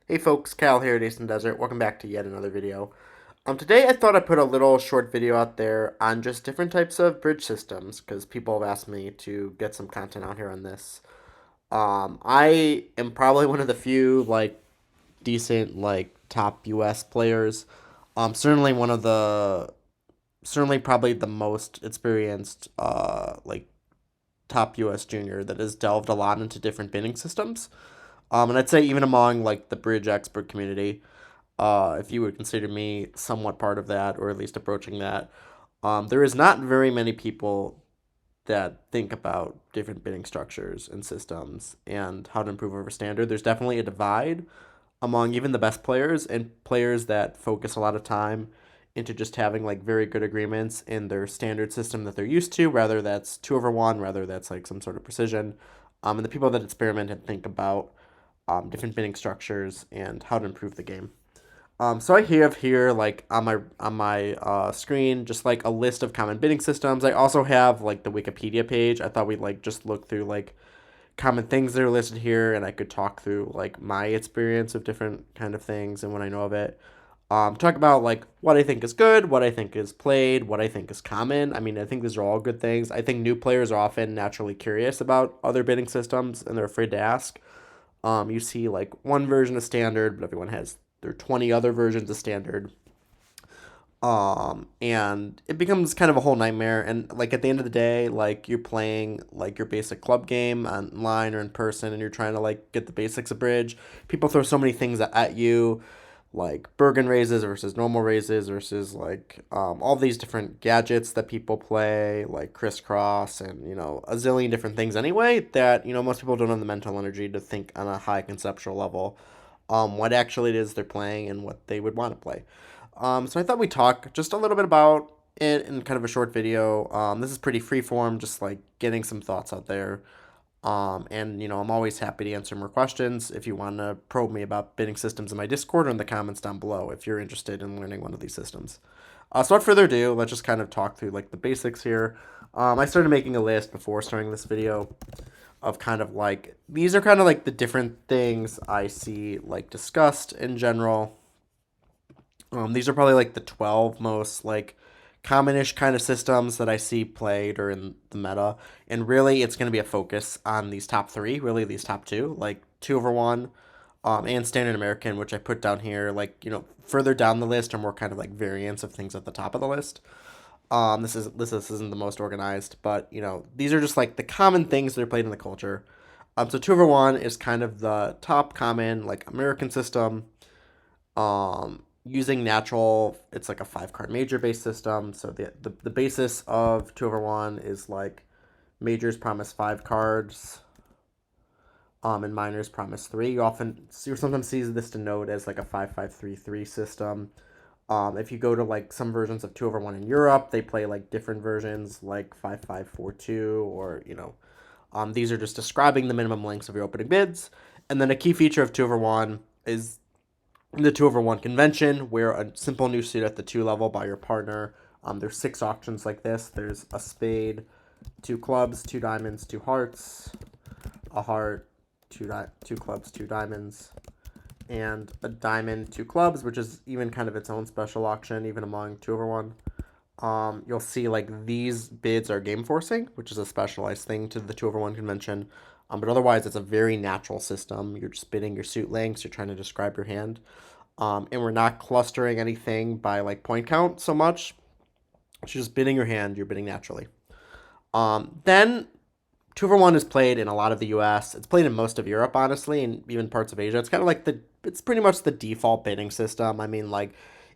Hey folks, Cal here at Eastern Desert. Welcome back to yet another video. Today I thought I'd put a little short video out there on just different types of bridge systems because people have asked me to get some content out here on this. I am probably one of the few decent top US players. Certainly one of the certainly probably the most experienced top US junior that has delved a lot into different bidding systems. And I'd say even among the bridge expert community, if you would consider me somewhat part of that, or at least approaching that, there is not very many people that think about different bidding structures and systems and how to improve over standard. There's definitely a divide among even the best players and players that focus a lot of time into just having very good agreements in their standard system that they're used to, whether that's 2/1, whether that's some sort of precision. And the people that experiment and think about different bidding structures and how to improve the game. So I have here on my screen just a list of common bidding systems. I also have the Wikipedia page. I thought we'd just look through common things that are listed here, and I could talk through my experience of different kind of things and what I know of it. Talk about what I think is good, what I think is played, what I think is common. I mean, I think these are all good things. I think new players are often naturally curious about other bidding systems and they're afraid to ask. You see one version of standard, but everyone has there are 20 other versions of standard. And it becomes kind of a whole nightmare. And at the end of the day, you're playing your basic club game online or in person, and you're trying to get the basics of bridge. People throw so many things at you, like Bergen raises versus normal raises versus all these different gadgets that people play, like crisscross and a zillion different things anyway that most people don't have the mental energy to think on a high conceptual level what actually it is they're playing and what they would want to play. So I thought we'd talk just a little bit about it in kind of a short video. This is pretty freeform, just getting some thoughts out there. And I'm always happy to answer more questions if you want to probe me about bidding systems in my Discord or in the comments down below if you're interested in learning one of these systems. So without further ado, let's just kind of talk through the basics here. I started making a list before starting this video of kind of these are kind of the different things I see discussed in general. These are probably the 12 most commonish kind of systems that I see played or in the meta. And really, it's going to be a focus on these top three, really, these top two, 2/1, and Standard American, which I put down here. Further down the list are more kind of variants of things at the top of the list. This isn't the most organized, but these are just the common things that are played in the culture. So 2/1 is kind of the top common American system. Using natural, it's a 5 card major based system. So the basis of 2/1 is majors promise 5 cards, and minors promise 3. You sometimes see this denoted as a 5-5-3-3 system. If you go to some versions of 2/1 in Europe, they play different versions 5-5-4-2, or these are just describing the minimum lengths of your opening bids. And then a key feature of 2/1 is the 2/1 convention, where a simple new suit at the 2 level by your partner. There's 6 auctions like this. There's a spade, 2 clubs, 2 diamonds, 2 hearts, a heart, 2 clubs, 2 diamonds, and a diamond, 2 clubs, which is even kind of its own special auction, even among 2/1. You'll see these bids are game forcing, which is a specialized thing to the 2/1 convention. But otherwise, it's a very natural system. You're just bidding your suit lengths. You're trying to describe your hand. And we're not clustering anything by point count so much. It's just bidding your hand. You're bidding naturally. Then 2/1 is played in a lot of the U.S. It's played in most of Europe, honestly, and even parts of Asia. It's kind of it's pretty much the default bidding system. I mean,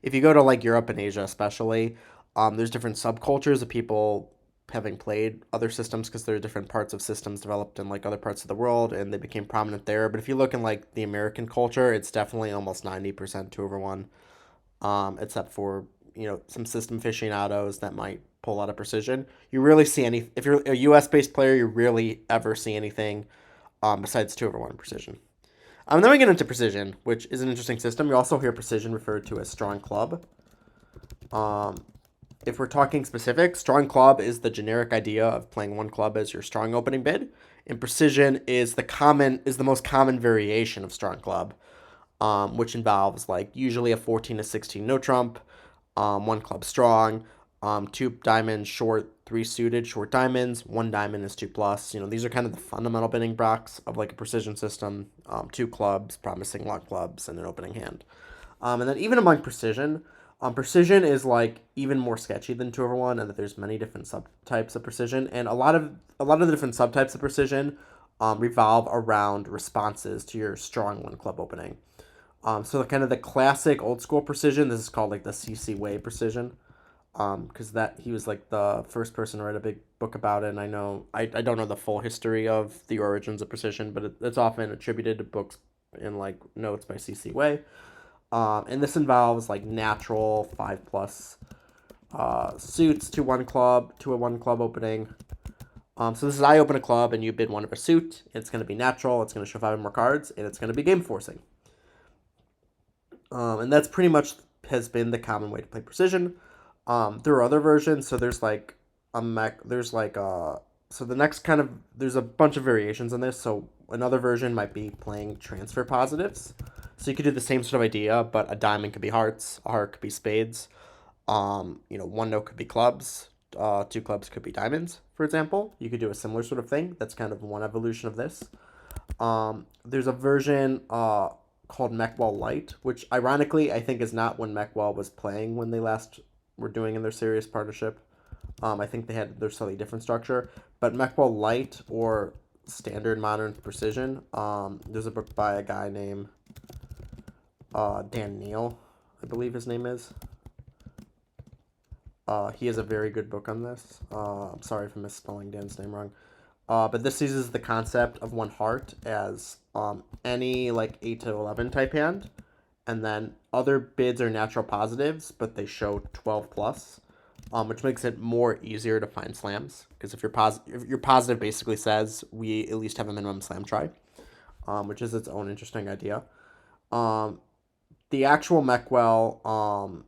if you go to Europe and Asia, especially, there's different subcultures of people having played other systems because there are different parts of systems developed in other parts of the world and they became prominent there. But if you look in the American culture, it's definitely almost 90% 2/1, except for some system aficionados that might pull out of precision. You really see any if you're a U.S. based player, you rarely ever see anything besides 2/1 precision. Then we get into precision, which is an interesting system. You also hear precision referred to as strong club. Um, if we're talking specific, strong club is the generic idea of playing one club as your strong opening bid, and precision is the most common variation of strong club. which involves like usually a 14 to 16 no trump, one club strong, two diamonds short, three suited short diamonds, one diamond is two plus. These are kind of the fundamental bidding blocks of like a precision system. Two clubs, promising luck clubs, and an opening hand. And then even among precision, precision is like even more sketchy than 2/1, and that there's many different subtypes of precision, and a lot of the different subtypes of precision revolve around responses to your strong one club opening. So kind of the classic old school precision. This is called like the C.C. Way precision, because that he was like the first person to write a big book about it. And I don't know the full history of the origins of precision, but it's often attributed to books in like notes by C.C. Way. And this involves like natural 5+ suits to a one club opening. So this is I open a club and you bid one of a suit. It's going to be natural. It's going to show 5 or more cards, and it's going to be game forcing. And that's pretty much has been the common way to play precision. There are other versions. So there's like a mech. There's like so the next kind of there's a bunch of variations on this. So another version might be playing transfer positives. So you could do the same sort of idea, but a diamond could be hearts, a heart could be spades. One note could be clubs. Two clubs could be diamonds, for example. You could do a similar sort of thing. That's kind of one evolution of this. There's a version called Meckwell Light, which ironically I think is not when Meckwell was playing when they last were doing in their serious partnership. I think they had their slightly different structure, but Meckwell Light or Standard Modern Precision. There's a book by a guy named Dan Neal, I believe his name is. He has a very good book on this. I'm sorry for misspelling Dan's name wrong. But this uses the concept of one heart as any like 8 to 11 type hand, and then other bids are natural positives, but they show 12 plus, which makes it more easier to find slams. Because if your positive basically says we at least have a minimum slam try, which is its own interesting idea. The actual Meckwell,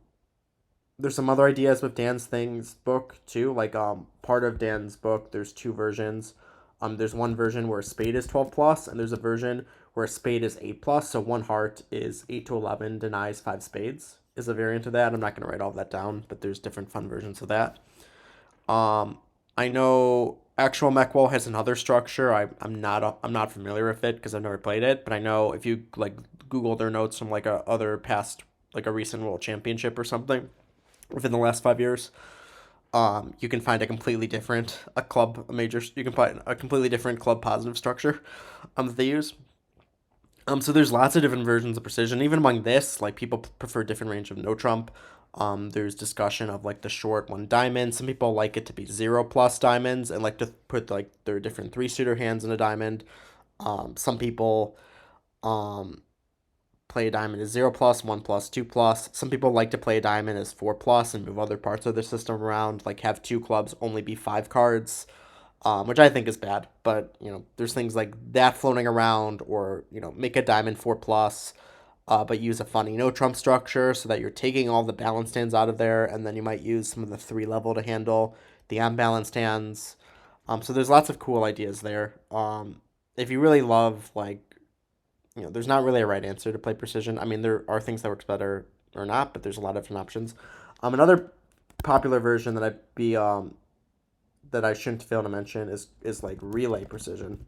there's some other ideas with Dan's Things book too. Like part of Dan's book, there's two versions. There's one version where a spade is 12 plus, and there's a version where a spade is 8 plus. So one heart is 8 to 11, denies 5 spades is a variant of that. I'm not going to write all that down, but there's different fun versions of that. I know actual Meckwell has another structure. I'm not familiar with it because I've never played it, but I know if you like Google their notes from like a other past like a recent world championship or something within the last 5 years, you can find a completely different you can find a completely different club positive structure that they use. So there's lots of different versions of precision. Even among this, like people prefer different range of no trump. There's discussion of like the short one diamond. Some people like it to be 0 plus diamonds and like to put like their different 3-suiter hands in a diamond. Some people play a diamond as 0 plus, 1 plus, 2 plus. Some people like to play a diamond as 4 plus and move other parts of their system around, like have two clubs only be 5 cards, which I think is bad. But, there's things like that floating around, or, make a diamond 4 plus, but use a funny no trump structure so that you're taking all the balanced hands out of there, and then you might use some of the 3 level to handle the unbalanced hands. So there's lots of cool ideas there. If you really love, like, there's not really a right answer to play precision. I mean, there are things that works better or not, but there's a lot of different options. Another popular version that I shouldn't fail to mention is like relay precision.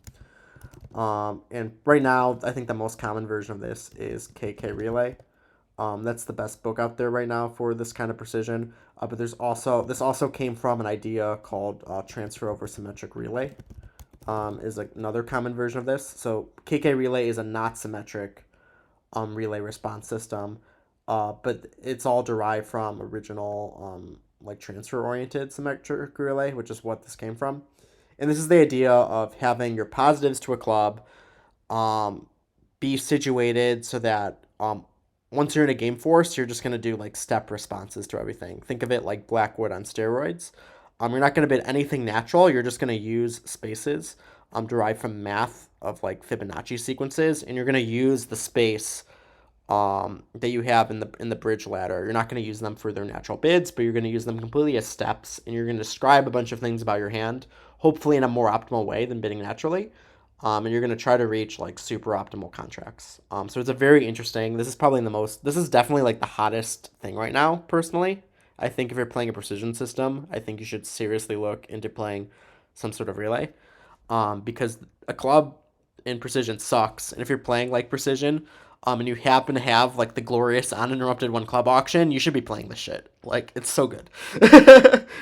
And right now, I think the most common version of this is KK Relay. That's the best book out there right now for this kind of precision. But this also came from an idea called transfer over symmetric relay. Is like another common version of this. So KK Relay is a not symmetric relay response system, but it's all derived from original like transfer oriented symmetric relay, which is what this came from. And this is the idea of having your positives to a club be situated so that once you're in a game force, you're just going to do like step responses to everything. Think of it like Blackwood on steroids. You're not going to bid anything natural. You're just going to use spaces derived from math of like Fibonacci sequences, and you're going to use the space that you have in the bridge ladder. You're not going to use them for their natural bids, but you're going to use them completely as steps, and you're going to describe a bunch of things about your hand, hopefully in a more optimal way than bidding naturally. and you're going to try to reach like super optimal contracts. So it's a very interesting. This is probably the most. This is definitely like the hottest thing right now. Personally, I think if you're playing a precision system, I think you should seriously look into playing some sort of relay, because a club in precision sucks. And if you're playing like precision, and you happen to have like the glorious uninterrupted one club auction, you should be playing this shit. Like it's so good.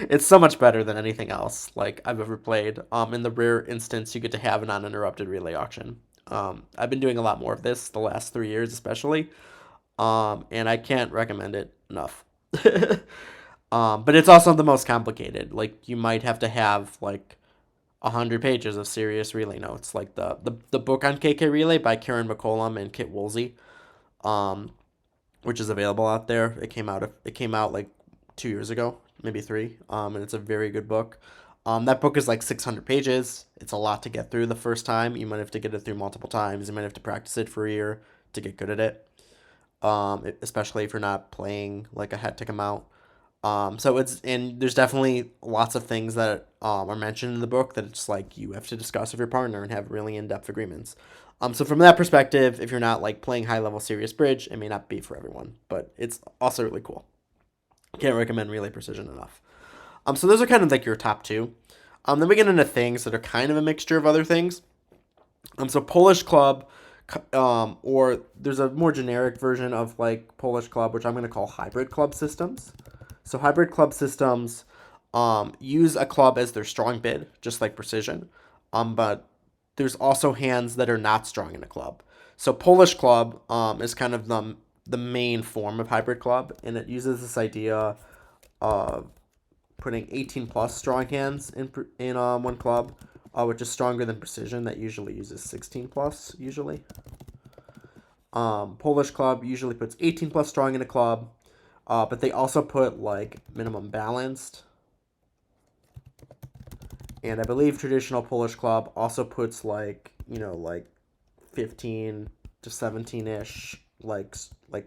It's so much better than anything else like I've ever played. In the rare instance you get to have an uninterrupted relay auction. I've been doing a lot more of this the last 3 years, especially. And I can't recommend it enough. But it's also the most complicated. Like you might have to have like 100 pages of serious relay notes, like the book on KK Relay by Karen McCollum and Kit Woolsey, um, which is available out there. It came out like 2 years ago, maybe three, and it's a very good book. That book is like 600 pages. It's a lot to get through the first time. You might have to get it through multiple times. You might have to practice it for a year to get good at it. Especially if you're not playing like a hectic amount. So it's and there's definitely lots of things that are mentioned in the book that it's like you have to discuss with your partner and have really in-depth agreements. So from that perspective, if you're not like playing high-level serious bridge, it may not be for everyone, but it's also really cool. Can't recommend Relay Precision enough. So those are kind of like your top two. Then we get into things that are kind of a mixture of other things. So Polish Club, or there's a more generic version of like Polish Club, which I'm going to call hybrid club systems. So hybrid club systems use a club as their strong bid, just like precision. But there's also hands that are not strong in a club. So Polish club is kind of the main form of hybrid club, and it uses this idea of putting 18 plus strong hands in one club, which is stronger than precision that usually uses 16 plus usually. Polish club usually puts 18 plus strong in a club, but they also put like minimum balanced. And I believe traditional Polish club also puts like 15 to 17 ish like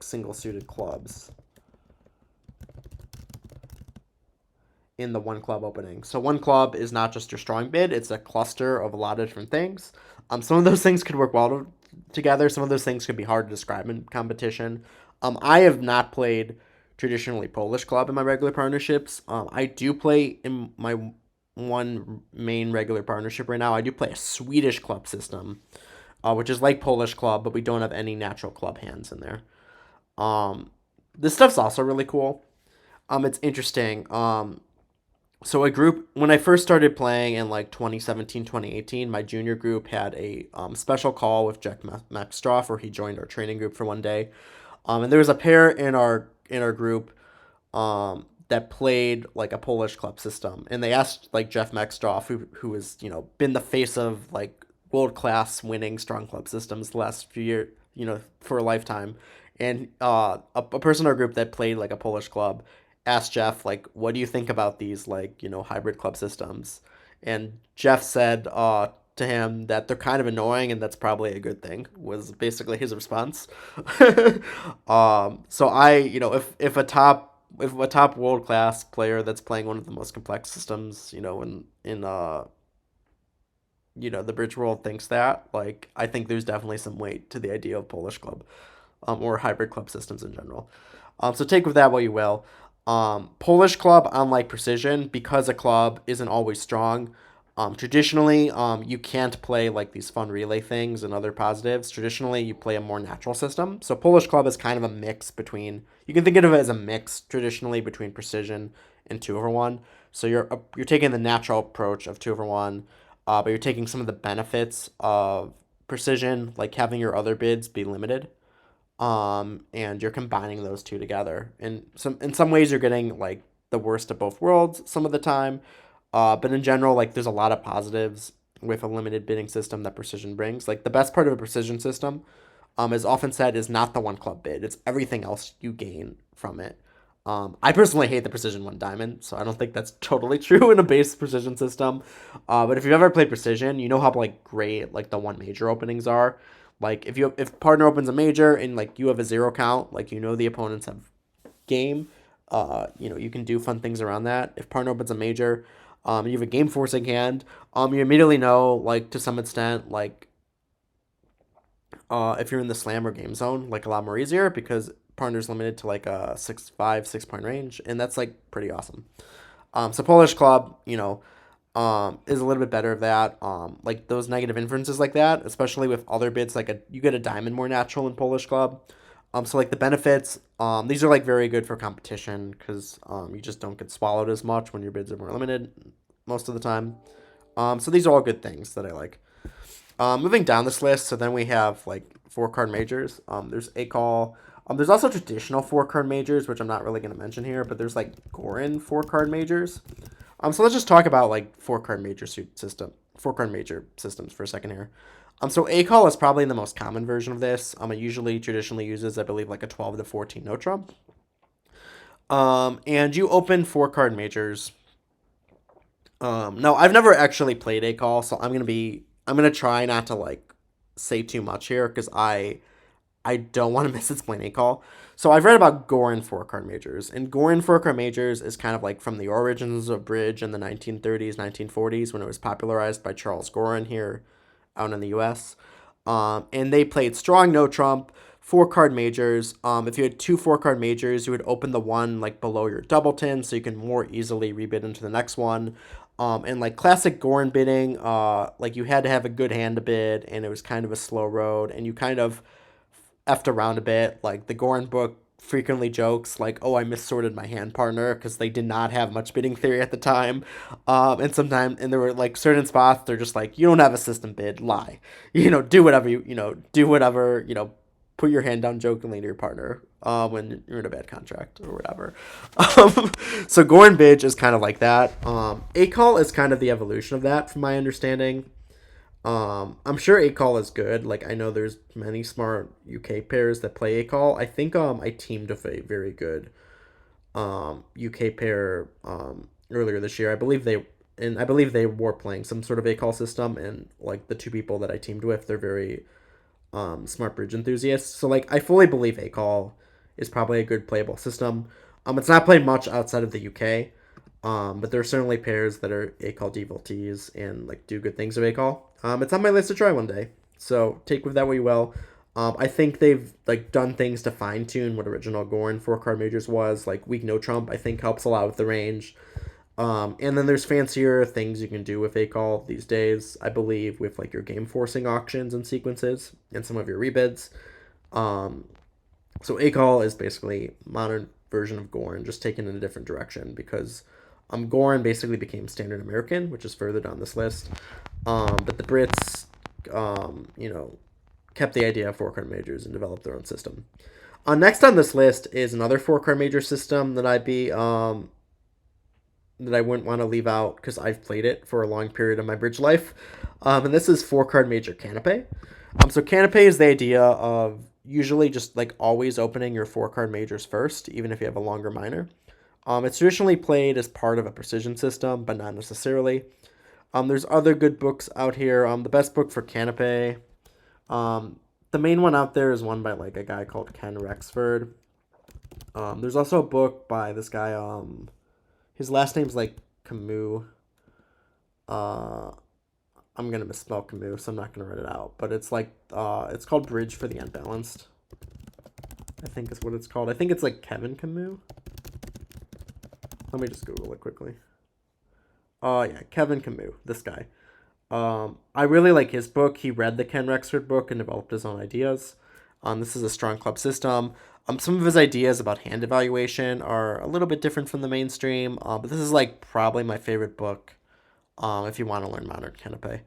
single suited clubs in the one club opening. So one club is not just your strong bid; it's a cluster of a lot of different things. Some of those things could work well together. Some of those things could be hard to describe in competition. I have not played traditionally Polish club in my regular partnerships. I do play in my one main regular partnership right now. I do play a Swedish club system, which is like Polish club, but we don't have any natural club hands in there. Um, this stuff's also really cool. It's interesting. So a group when I first started playing in like 2017, 2018, my junior group had a special call with Jack Maxstroff where he joined our training group for one day. And there was a pair in our group that played like a Polish club system, and they asked like Jeff Maxstroff, who has been the face of like world class winning strong club systems the last few years, for a lifetime, and a person in our group that played like a Polish club asked Jeff like, "What do you think about these like hybrid club systems?" And Jeff said to him that they're kind of annoying and that's probably a good thing, was basically his response. So if a top world class player that's playing one of the most complex systems, in the bridge world thinks that, like, I think there's definitely some weight to the idea of Polish club, or hybrid club systems in general. So take with that what you will. Polish club, unlike precision, because a club isn't always strong. Traditionally, you can't play like these fun relay things and other positives. Traditionally, you play a more natural system. So Polish club is kind of a mix between. You can think of it as a mix traditionally between precision and 2/1. So you're taking the natural approach of 2/1, but you're taking some of the benefits of precision, like having your other bids be limited, and you're combining those two together. And in some ways you're getting like the worst of both worlds some of the time, but in general, like there's a lot of positives with a limited bidding system that precision brings. Like the best part of a precision system, is often said, is not the one club bid, it's everything else you gain from it. I personally hate the precision one diamond, so I don't think that's totally true in a base precision system. But if you've ever played precision, you know how like great like the one major openings are. Like if partner opens a major and like you have a zero count, like the opponents have game. You can do fun things around that. If partner opens a major, You have a game forcing hand. You immediately know, like, to some extent, like, if you're in the slam or game zone, like, a lot more easier because partner's limited to like a 6 point range, and that's like pretty awesome. So Polish Club, is a little bit better of that. Like those negative inferences like that, especially with other bids, like you get a diamond more natural in Polish Club. So like the benefits, these are like very good for competition because you just don't get swallowed as much when your bids are more limited most of the time. So these are all good things that I like. Moving down this list, so then we have like 4 card majors. There's a call. There's also traditional 4 card majors, which I'm not really going to mention here, but there's like Gorin 4 card majors. So let's just talk about like 4 card major suit system, 4 card major systems for a second here. So A call is probably the most common version of this. It usually traditionally uses, I believe, like a 12 to 14 no trump. And you open 4 card majors. No, I've never actually played A call, so I'm gonna try not to like say too much here because I don't want to misexplain A call. So I've read about Gorin 4 card majors, and Gorin 4 card majors is kind of like from the origins of bridge in the 1930s, 1940s when it was popularized by Charles Gorin here out in the U.S. And they played strong no trump 4 card majors. If you had 2 4 card majors, you would open the one like below your doubleton, so you can more easily rebid into the next one. And like classic Gorin bidding, like you had to have a good hand to bid, and it was kind of a slow road, and you kind of effed around a bit. Like the Gorin book frequently jokes like, "Oh, I missorted my hand partner" because they did not have much bidding theory at the time. And there were like certain spots they're just like, "You don't have a system bid, lie." Do whatever do whatever put your hand down jokingly to your partner when you're in a bad contract or whatever. So Gorin Bidge is kind of like that. A call is kind of the evolution of that, from my understanding. I'm sure A call is good. Like I know there's many smart UK pairs that play A call. I think I teamed with a very good UK pair earlier this year. I believe they were playing some sort of A call system, and like the 2 people that I teamed with, they're very smart bridge enthusiasts. So like I fully believe A call is probably a good playable system. It's not played much outside of the UK. But there are certainly pairs that are A call devotees and like do good things with A call. It's on my list to try one day. So take with that what you will. I think they've like done things to fine tune what original Gorin 4 card majors was. Like weak no trump, I think helps a lot with the range. And then there's fancier things you can do with A call these days. I believe with like your game forcing auctions and sequences and some of your rebids. Um, so A call is basically modern version of Gorin, just taken in a different direction because Gorin basically became standard American, which is further down this list. But the Brits, kept the idea of 4 card majors and developed their own system. Next on this list is another 4 card major system that I wouldn't want to leave out because I've played it for a long period of my bridge life. And this is 4 card major Canopy. So Canopy is the idea of usually just like always opening your 4 card majors first, even if you have a longer minor. It's traditionally played as part of a precision system, but not necessarily. There's other good books out here. The best book for Canopy, the main one out there is one by like a guy called Ken Rexford. There's also a book by this guy. His last name's like Camus. Uh, I'm gonna misspell Camus, so I'm not gonna write it out. But it's like it's called Bridge for the Unbalanced. I think is what it's called. I think it's like Kevin Camus. Let me just Google it quickly. Oh yeah, Kevin Camus, this guy. I really like his book. He read the Ken Rexford book and developed his own ideas. This is a strong club system. Some of his ideas about hand evaluation are a little bit different from the mainstream, but this is like probably my favorite book. If you want to learn modern canopy.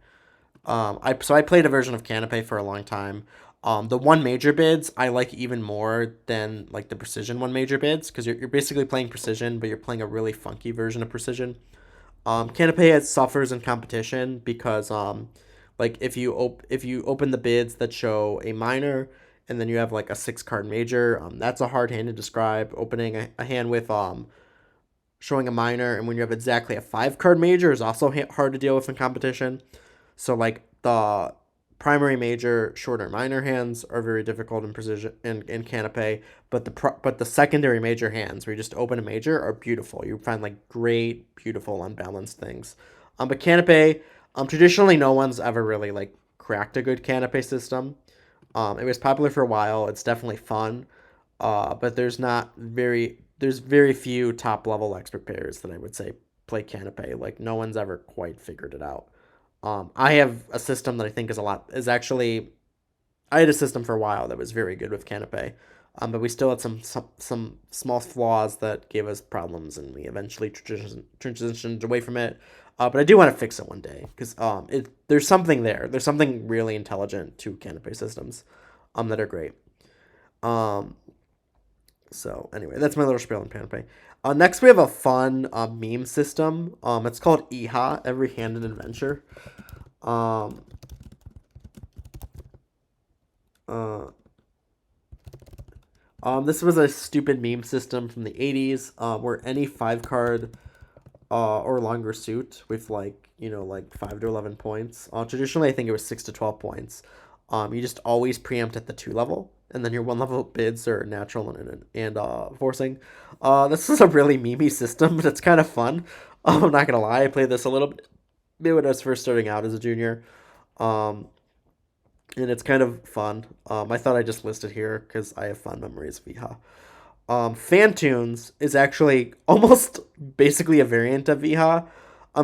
I played a version of Canopy for a long time. The one major bids I like even more than like the precision one major bids because you're basically playing precision, but you're playing a really funky version of precision. Canopy has suffers in competition because like if you open the bids that show a minor and then you have like a 6 card major, that's a hard hand to describe. Opening a hand with showing a minor and when you have exactly a 5 card major is also hard to deal with in competition. So like primary, major, shorter, minor hands are very difficult in precision in Canopy, but the secondary major hands where you just open a major are beautiful. You find like great, beautiful, unbalanced things. But Canopy, traditionally no one's ever really like cracked a good Canopy system. It was popular for a while. It's definitely fun, but there's very few top level expert players that I would say play Canopy. Like no one's ever quite figured it out. I have a system that I think is actually I had a system for a while that was very good with Canopy, but we still had some small flaws that gave us problems, and we eventually transitioned away from it. But I do want to fix it one day because there's something there. There's something really intelligent to Canopy systems, that are great. Um, so anyway, that's my little spiel on Canopy. Next we have a fun meme system. It's called EHA, Every Hand an Adventure. Um, uh, this was a stupid meme system from the 80s, where any 5 card or longer suit with like 5 to 11 points. Traditionally, I think it was 6 to 12 points. You just always preempt at the 2 level, and then your 1 level bids are natural and forcing. This is a really memey system, but it's kind of fun. I'm not gonna lie, I played this a little bit when I was first starting out as a junior. Um, and it's kind of fun. I thought I just listed here because I have fond memories of Viha. Fantunes is actually almost basically a variant of Viha.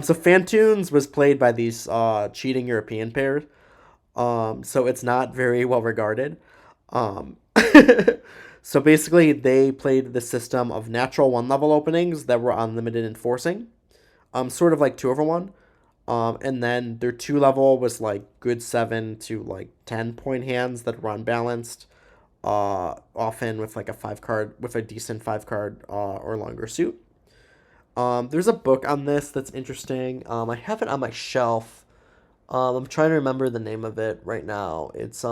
So Fantunes was played by these cheating European pairs. So it's not very well regarded. Um, so basically, they played the system of natural 1 level openings that were unlimited in forcing, sort of like 2 over 1. And then their 2 level was like good 7 to like 10 point hands that were unbalanced, often with like a 5 card with a decent 5 card or longer suit. There's a book on this that's interesting. I have it on my shelf. I'm trying to remember the name of it right now. It's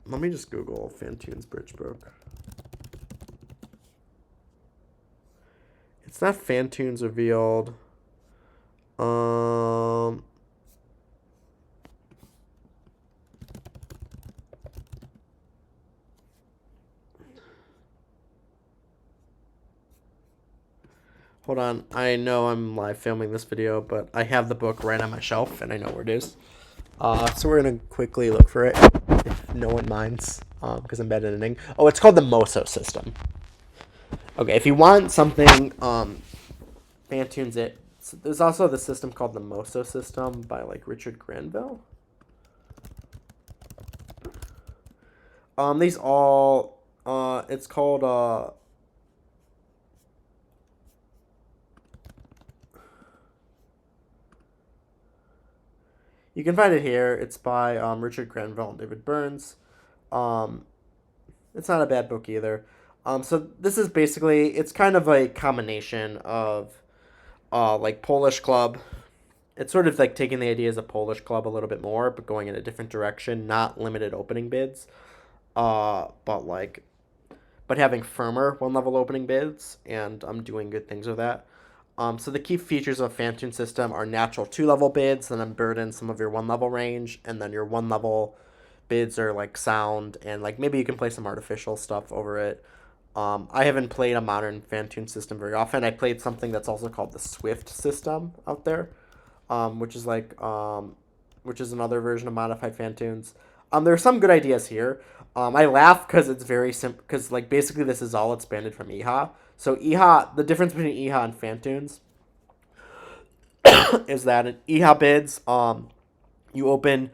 let me just Google Fantunes Bridge book. It's not Fantunes Revealed. Um, Hold on. I know I'm live filming this video, but I have the book right on my shelf and I know where it is. So we're gonna quickly look for it if no one minds, because I'm bad at editing. Oh, it's called the Moso system. Okay, if you want something, Fantunes it. So there's also the system called the Moso system by like Richard Granville. These all, it's called you can find it here. It's by Richard Granville and David Burns. Um, it's not a bad book either. So this is basically it's kind of a combination of like Polish club. It's sort of like taking the ideas of Polish club a little bit more, but going in a different direction. Not limited opening bids, but having firmer 1 level opening bids, and I'm doing good things with that. So the key features of a Phantom system are natural 2 level bids, then unburden some of your 1 level range, and then your 1 level bids are like sound, and like maybe you can play some artificial stuff over it. I haven't played a modern Phantom system very often. I played something that's also called the Swift system out there, which is which is another version of modified Phantoms. There are some good ideas here. I laugh because it's very simple. Because like basically this is all expanded from EHA. So EHA, the difference between EHA and Phantoms is that in EHA bids, you open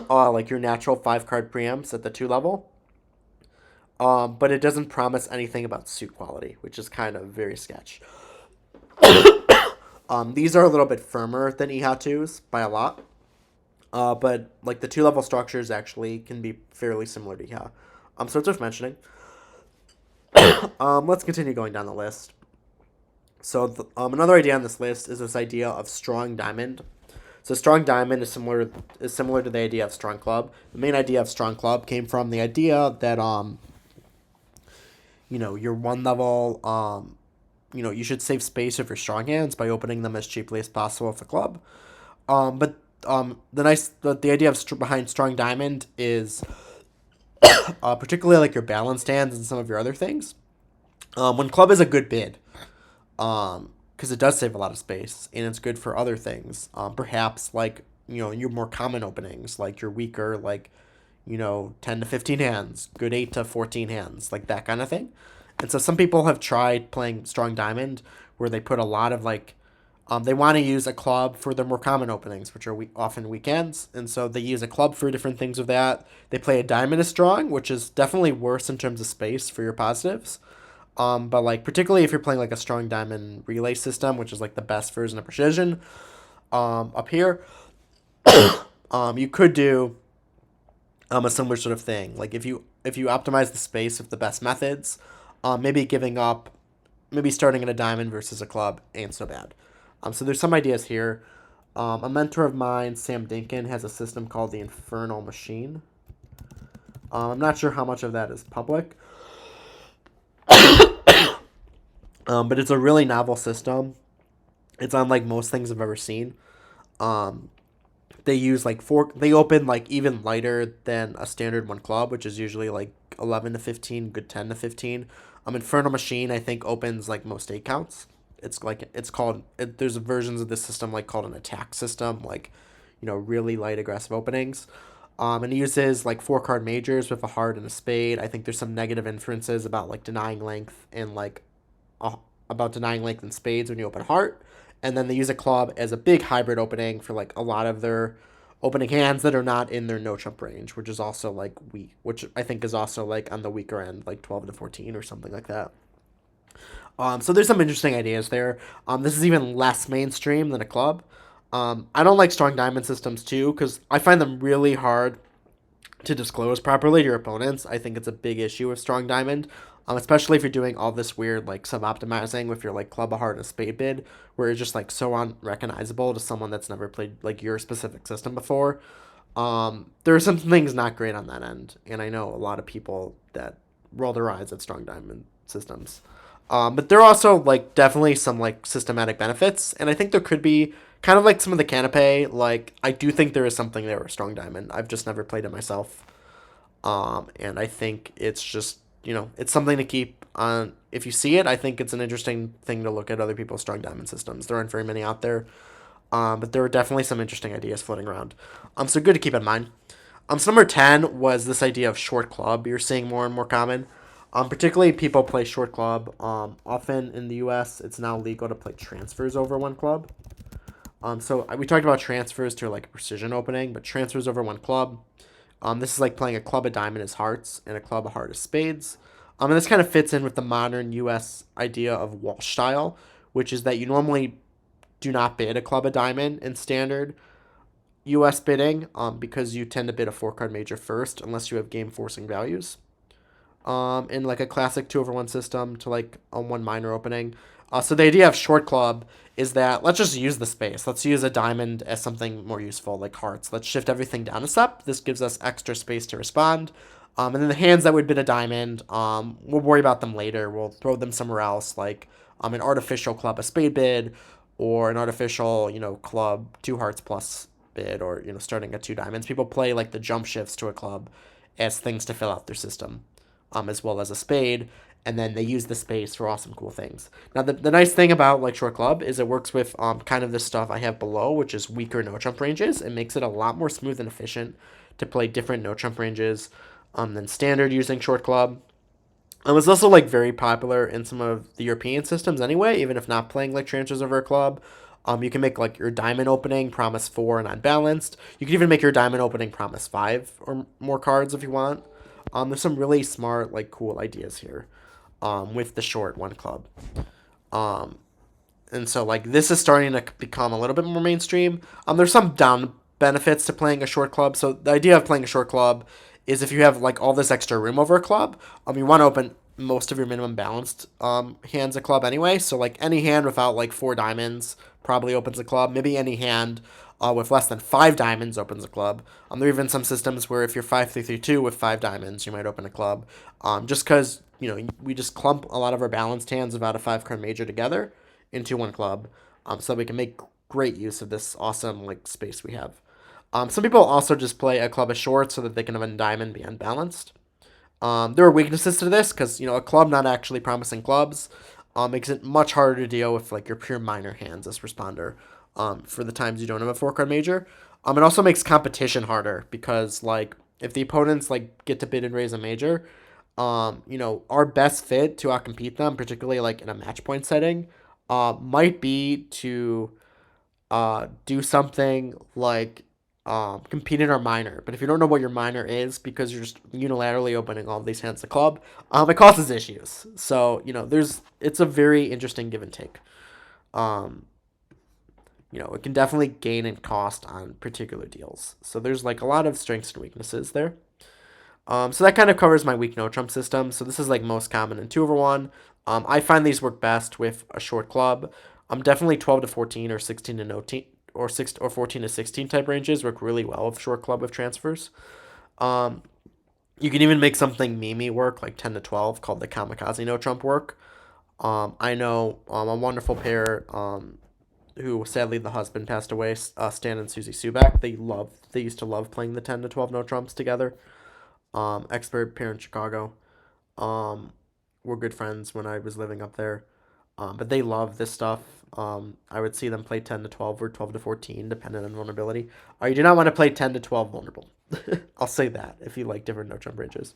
like your natural 5 card preamps at the 2 level. But it doesn't promise anything about suit quality, which is kind of very sketch. These are a little bit firmer than EHA 2s by a lot. But like the 2 level structures actually can be fairly similar to EHA. So it's worth mentioning. Let's continue going down the list. So another idea on this list is this idea of strong diamond. So strong diamond is similar to the idea of strong club. The main idea of strong club came from the idea that your 1 level you should save space of your strong hands by opening them as cheaply as possible with a club. But The idea of behind strong diamond is particularly like your balanced hands and some of your other things. When club is a good bid, because it does save a lot of space and it's good for other things. Perhaps like your more common openings, like your weaker, like 10 to 15 hands, good 8 to 14 hands, like that kind of thing. And so some people have tried playing strong diamond where they put a lot of like they want to use a club for their more common openings, which are often weekends, and so they use a club for different things with that. They play a diamond as strong, which is definitely worse in terms of space for your positives. But like particularly if you're playing like a strong diamond relay system, which is like the best version of precision, up here, you could do a similar sort of thing. Like if you optimize the space with the best methods, maybe giving up, maybe starting at a diamond versus a club ain't so bad. So there's some ideas here. A mentor of mine, Sam Dinkin, has a system called the Infernal Machine. I'm not sure how much of that is public, but it's a really novel system. It's unlike most things I've ever seen. Um, they use like four. They open like even lighter than a standard one club, which is usually like 11 to 15, good 10 to 15. Infernal Machine I think opens like most 8 counts. It's called. There's versions of this system like called an attack system, like really light aggressive openings. And it uses like 4 card majors with a heart and a spade. I think there's some negative inferences about like denying length and like uh, about denying length and spades when you open heart. And then they use a club as a big hybrid opening for like a lot of their opening hands that are not in their no trump range, which is also like weak, which I think is also like on the weaker end, like 12 to 14 or something like that. So there's some interesting ideas there. This is even less mainstream than a club. I don't like strong diamond systems too because I find them really hard to disclose properly to your opponents. I think it's a big issue with strong diamond, especially if you're doing all this weird like sub optimizing with your like club, a heart, and a spade bid, where it's just like so unrecognizable to someone that's never played like your specific system before. There are some things not great on that end, and I know a lot of people that roll their eyes at strong diamond systems. But there are also like definitely some like systematic benefits, and I think there could be kind of like some of the canopy. Like I do think there is something there with strong diamond. I've just never played it myself, and I think it's just it's something to keep on. If you see it, I think it's an interesting thing to look at other people's strong diamond systems. There aren't very many out there, but there are definitely some interesting ideas floating around. So good to keep in mind. So number 10 was this idea of short club. You're seeing more and more common. Particularly people play short club. Often in the U.S., it's now legal to play transfers over one club. So we talked about transfers to like a precision opening, but transfers over one club. This is like playing a club of diamond as hearts and a club of heart as spades. And this kind of fits in with the modern U.S. idea of Walsh style, which is that you normally do not bid a club of diamond in standard U.S. bidding because you tend to bid a 4 card major first unless you have game forcing values. In like a classic 2 over 1 system to like a one minor opening. So the idea of short club is that let's just use the space. Let's use a diamond as something more useful, like hearts. Let's shift everything down a step. This gives us extra space to respond. And then the hands that would bid a diamond, we'll worry about them later. We'll throw them somewhere else, like an artificial club, a spade bid, or an artificial, club, 2 hearts plus bid, or starting at 2 diamonds. People play like the jump shifts to a club as things to fill out their system, as well as a spade, and then they use the space for awesome cool things. Now, the nice thing about like short club is it works with kind of this stuff I have below, which is weaker no trump ranges. It makes it a lot more smooth and efficient to play different no trump ranges than standard using short club. It's also like very popular in some of the European systems anyway, even if not playing like transfers over a club. You can make like your diamond opening promise 4 and unbalanced. You can even make your diamond opening promise 5 or more cards if you want. There's some really smart, like cool ideas here, with the short one club. Um, and so like this is starting to become a little bit more mainstream. There's some down benefits to playing a short club. So the idea of playing a short club is if you have like all this extra room over a club, you want to open most of your minimum balanced hands a club anyway. So like any hand without like 4 diamonds probably opens a club. Maybe any hand with less than 5 diamonds opens a club. There are even some systems where if you're 5-3-3-2 with 5 diamonds, you might open a club. Just because we just clump a lot of our balanced hands without a 5 card major together into one club, so we can make great use of this awesome like space we have. Some people also just play a club of short so that they can have a diamond be unbalanced. There are weaknesses to this because a club not actually promising clubs makes it much harder to deal with like your pure minor hands as responder. For the times you don't have a 4 card major. It also makes competition harder because like if the opponents like get to bid and raise a major, our best fit to outcompete them, particularly like in a match point setting, might be to do something like compete in our minor. But if you don't know what your minor is because you're just unilaterally opening all these hands to club, it causes issues. So it's a very interesting give and take. Um, it can definitely gain in cost on particular deals. So there's like a lot of strengths and weaknesses there. So that kind of covers my weak no trump system. So this is like most common in 2/1. I find these work best with a short club. Definitely 12 to 14 or 16 to 19 or 14 to 16 type ranges work really well with short club with transfers. Um, you can even make something memey work like 10 to 12 called the kamikaze no trump work. I know a wonderful pair who sadly the husband passed away, Stan and Susie Subak. They used to love playing the 10 to 12 no trumps together. Expert pair in Chicago. Um, we're good friends when I was living up there. But they love this stuff. I would see them play 10 to 12 or 12 to 14, depending on vulnerability. You do not want to play 10 to 12 vulnerable. I'll say that if you like different no trump bridges.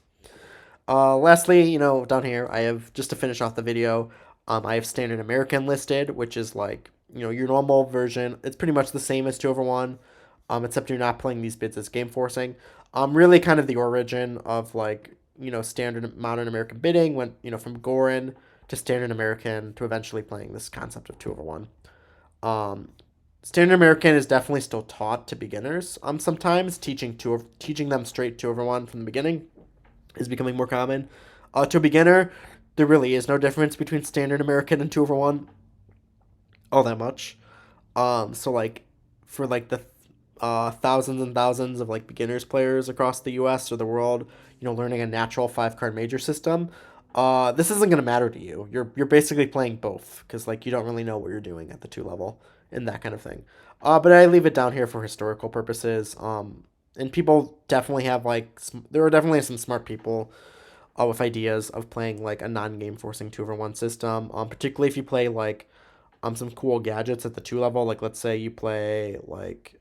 Lastly, down here, I have, just to finish off the video, I have Standard American listed, which is like, your normal version. It's pretty much the same as 2/1, except you're not playing these bids as game forcing. Really kind of the origin of like, standard modern American bidding went, from Gorin to Standard American to eventually playing this concept of 2/1. Um, Standard American is definitely still taught to beginners. Sometimes teaching them straight 2/1 from the beginning is becoming more common. To a beginner, there really is no difference between Standard American and 2/1 all that much. So like for like the thousands and thousands of like beginners players across the U.S. or the world, learning a natural 5 card major system, this isn't gonna matter to you. You're basically playing both because like you don't really know what you're doing at the 2 level and that kind of thing. But I leave it down here for historical purposes. And people definitely have like there are definitely some smart people with ideas of playing like a non-game forcing 2/1 system. Particularly if you play like some cool gadgets at the 2 level. Like let's say you play like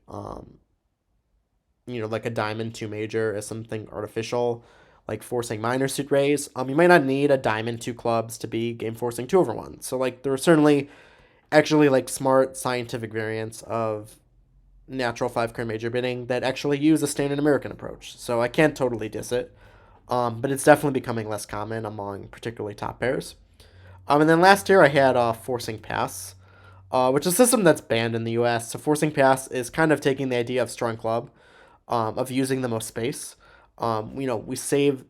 like a diamond 2 major as something artificial, like forcing minor suit raise. You might not need a diamond 2 clubs to be game forcing 2/1. So like there are certainly actually like smart scientific variants of natural 5 card major bidding that actually use a standard American approach. So I can't totally diss it. But it's definitely becoming less common among particularly top pairs. And then last year I had Forcing Pass, which is a system that's banned in the U.S. So Forcing Pass is kind of taking the idea of Strong Club, of using the most space. We save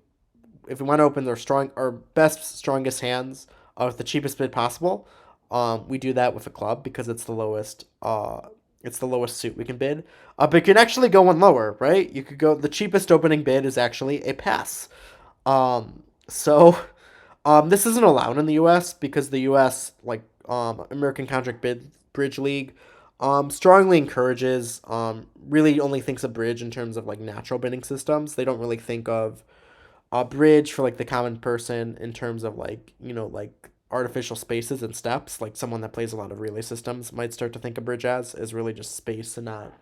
if we want to open our best strongest hands with the cheapest bid possible. We do that with a club because it's the lowest. It's the lowest suit we can bid. But you can actually go one lower, right? You could go. The cheapest opening bid is actually a pass. So this isn't allowed in the U.S. because the U.S. like American Contract Bid Bridge League strongly encourages really only thinks of bridge in terms of like natural bidding systems. They don't really think of a bridge for like the common person in terms of like like artificial spaces and steps. Like someone that plays a lot of relay systems might start to think of bridge as really just space and not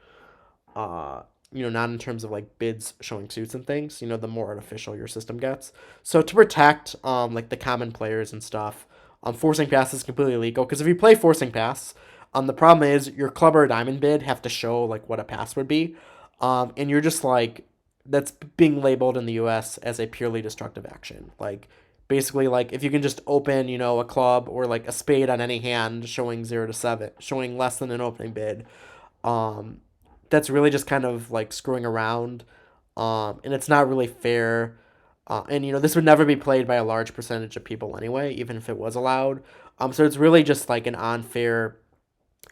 uh not in terms of like bids showing suits and things. The more artificial your system gets. So to protect like the common players and stuff, forcing pass is completely legal because if you play forcing pass, the problem is your club or diamond bid have to show like what a pass would be, and you're just like that's being labeled in the U.S. as a purely destructive action. Like basically like if you can just open a club or like a spade on any hand showing 0 to 7, showing less than an opening bid, um, that's really just kind of like screwing around, and it's not really fair. And this would never be played by a large percentage of people anyway, even if it was allowed. So it's really just like an unfair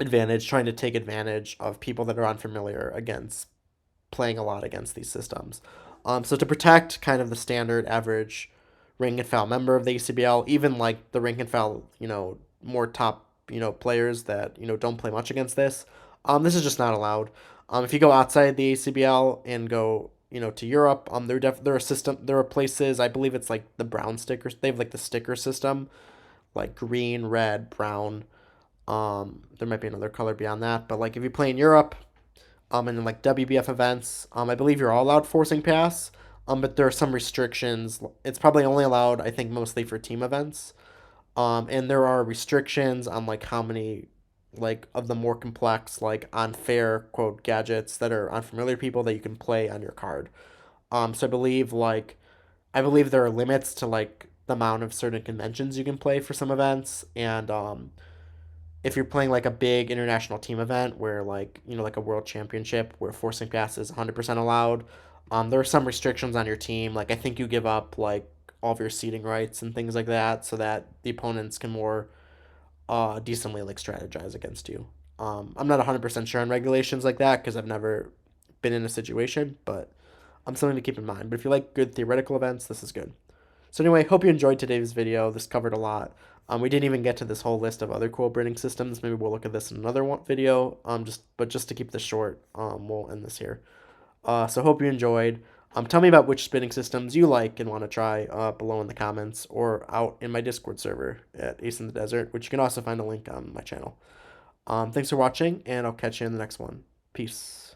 advantage, trying to take advantage of people that are unfamiliar against playing a lot against these systems. So to protect kind of the standard average rank and file member of the ACBL, even like the rank and file, more top, players that don't play much against this. This is just not allowed. If you go outside the ACBL and go, to Europe, there are places, I believe it's like the brown stickers. They have like the sticker system, like green, red, brown. There might be another color beyond that, but like if you play in Europe, and then like WBF events, I believe you're all allowed forcing pass. But there are some restrictions. It's probably only allowed, I think, mostly for team events. And there are restrictions on like how many like of the more complex, like unfair quote gadgets that are unfamiliar people that you can play on your card. So I believe there are limits to like the amount of certain conventions you can play for some events, and if you're playing like a big international team event where like like a world championship where forcing pass is 100% allowed, there are some restrictions on your team. Like I think you give up like all of your seating rights and things like that so that the opponents can more decently like strategize against you. I'm not 100% sure on regulations like that because I've never been in a situation, but something to keep in mind. But if you like good theoretical events, this is good. So anyway, hope you enjoyed today's video. This covered a lot. We didn't even get to this whole list of other cool breeding systems. Maybe we'll look at this in another video. Just to keep this short, we'll end this here. So hope you enjoyed. Tell me about which spinning systems you like and want to try below in the comments or out in my Discord server at Ace in the Desert, which you can also find a link on my channel. Thanks for watching, and I'll catch you in the next one. Peace.